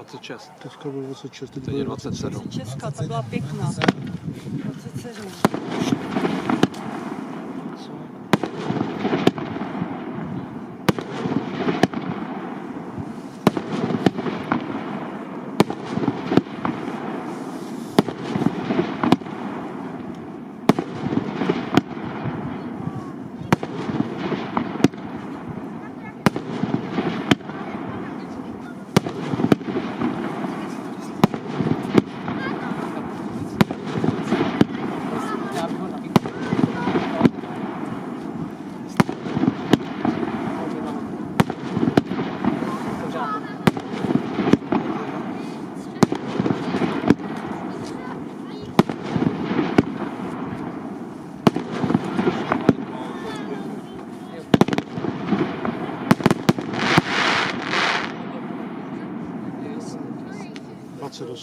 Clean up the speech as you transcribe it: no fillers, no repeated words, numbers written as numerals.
26. Teďka bylo 26, teď Teď je bylo 27. 26, ta byla pěkná. 27.